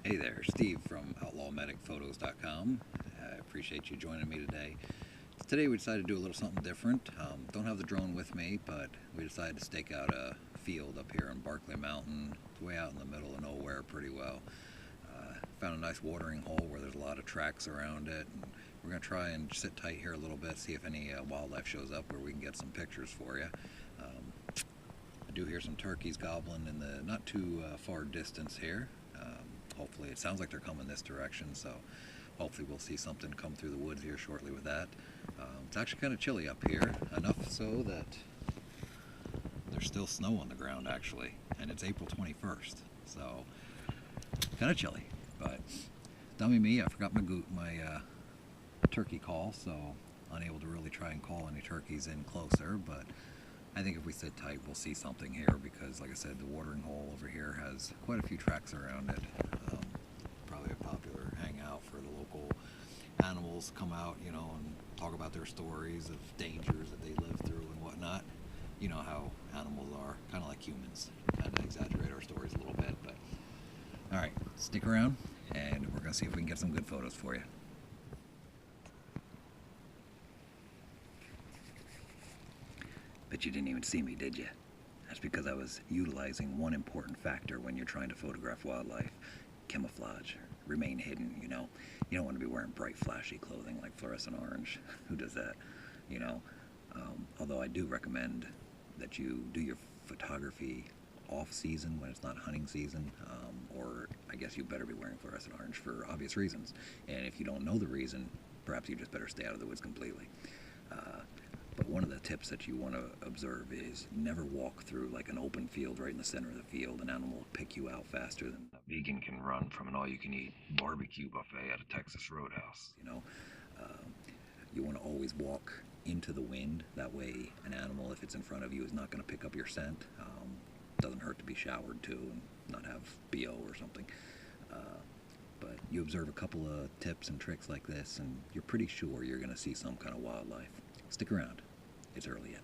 Hey there, Steve from outlawmedicphotos.com. I appreciate you joining me today. Today we decided to do a little something different. Don't have the drone with me, but we decided to stake out a field up here on Barkley Mountain. It's way out in the middle of nowhere pretty well. Found a nice watering hole where there's a lot of tracks around it. And we're going to try and sit tight here a little bit, see if any wildlife shows up where we can get some pictures for you. I do hear some turkeys gobbling in the not too far distance here. Hopefully, it sounds like they're coming this direction, so hopefully we'll see something come through the woods here shortly with that. It's actually kind of chilly up here, enough so that there's still snow on the ground actually, and it's April 21st, so kind of chilly. But dummy me, I forgot my turkey call, so unable to really try and call any turkeys in closer, but I think if we sit tight, we'll see something here because, like I said, the watering hole over here has quite a few tracks around it. Probably a popular hangout for the local animals come out, you know, and talk about their stories of dangers that they live through and whatnot. You know how animals are, kind of like humans. Kind of exaggerate our stories a little bit, but all right, stick around, and we're going to see if we can get some good photos for you. Bet you didn't even see me, did you? That's because I was utilizing one important factor when you're trying to photograph wildlife. Camouflage. Remain hidden, you know. You don't want to be wearing bright, flashy clothing like fluorescent orange. Who does that? You know? Although I do recommend that you do your photography off-season when it's not hunting season, or I guess you better be wearing fluorescent orange for obvious reasons. And if you don't know the reason, perhaps you just better stay out of the woods completely. But one of the tips that you want to observe is never walk through like an open field right in the center of the field. An animal will pick you out faster than a vegan can run from an all-you-can-eat barbecue buffet at a Texas roadhouse. You know, you want to always walk into the wind. That way, an animal, if it's in front of you, is not going to pick up your scent. Doesn't hurt to be showered too and not have BO or something. But you observe a couple of tips and tricks like this, and you're pretty sure you're going to see some kind of wildlife. Stick around. It's early yet.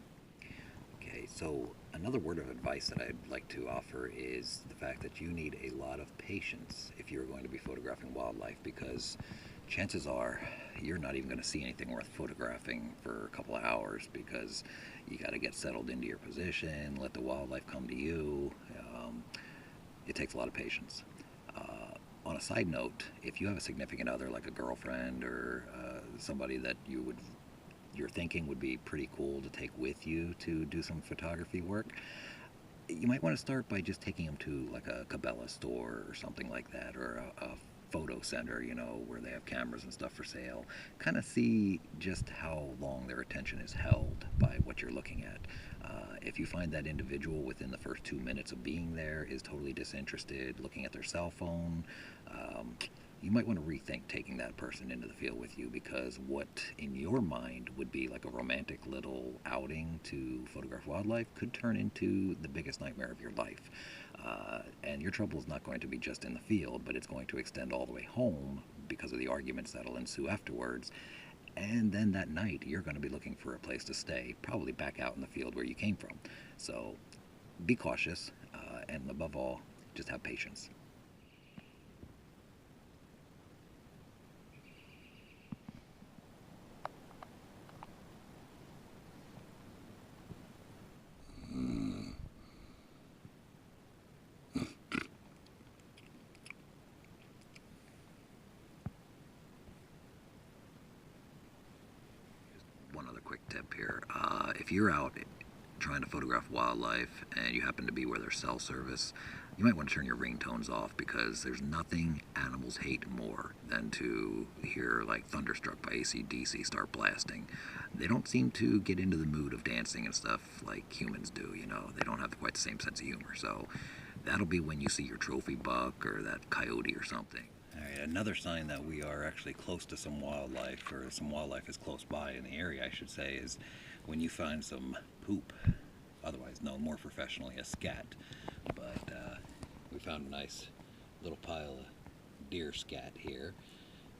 Okay, so another word of advice that I'd like to offer is the fact that you need a lot of patience if you're going to be photographing wildlife, because chances are you're not even going to see anything worth photographing for a couple of hours, because you got to get settled into your position, let the wildlife come to you. It takes a lot of patience. On a side note, if you have a significant other like a girlfriend or somebody that you're thinking would be pretty cool to take with you to do some photography work, you might want to start by just taking them to like a Cabela store or something like that, or a photo center, you know, where they have cameras and stuff for sale. Kind of see just how long their attention is held by what you're looking at. If you find that individual within the first 2 minutes of being there is totally disinterested, looking at their cell phone, you might want to rethink taking that person into the field with you, because what in your mind would be like a romantic little outing to photograph wildlife could turn into the biggest nightmare of your life. And your trouble is not going to be just in the field, but it's going to extend all the way home because of the arguments that'll ensue afterwards. And then that night, you're going to be looking for a place to stay, probably back out in the field where you came from. So be cautious, and above all, just have patience. One other quick tip here. If you're out trying to photograph wildlife and you happen to be where there's cell service, you might want to turn your ringtones off, because there's nothing animals hate more than to hear like Thunderstruck by AC/DC start blasting. They don't seem to get into the mood of dancing and stuff like humans do, you know. They don't have quite the same sense of humor. So that'll be when you see your trophy buck or that coyote or something. All right, another sign that we are actually close to some wildlife, or some wildlife is close by in the area, I should say, is when you find some poop, otherwise known more professionally as scat. But we found a nice little pile of deer scat here.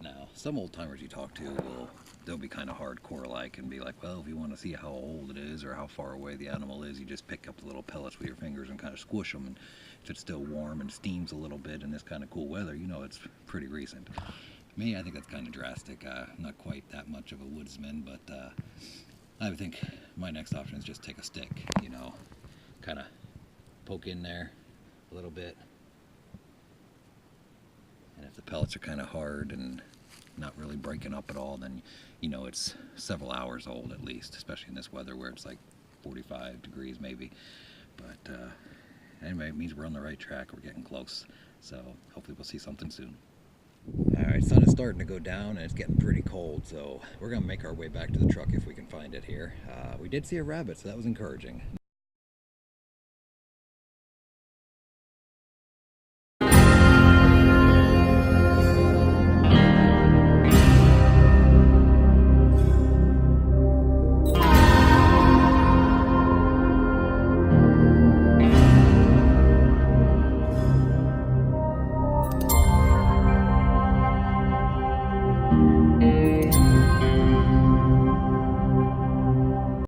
Now, some old timers you talk to they'll be kind of hardcore like and be like, well, if you want to see how old it is or how far away the animal is, you just pick up the little pellets with your fingers and kind of squish them, and if it's still warm and steams a little bit in this kind of cool weather, you know it's pretty recent. Me, I think that's kind of drastic. I'm not quite that much of a woodsman, but I would think my next option is just take a stick, you know, kind of poke in there a little bit. And if the pellets are kind of hard and not really breaking up at all, then you know it's several hours old at least, especially in this weather where it's like 45 degrees maybe. But anyway, it means we're on the right track. We're getting close. So hopefully we'll see something soon. Alright, sun is starting to go down and it's getting pretty cold, so we're going to make our way back to the truck if we can find it here. We did see a rabbit, so that was encouraging.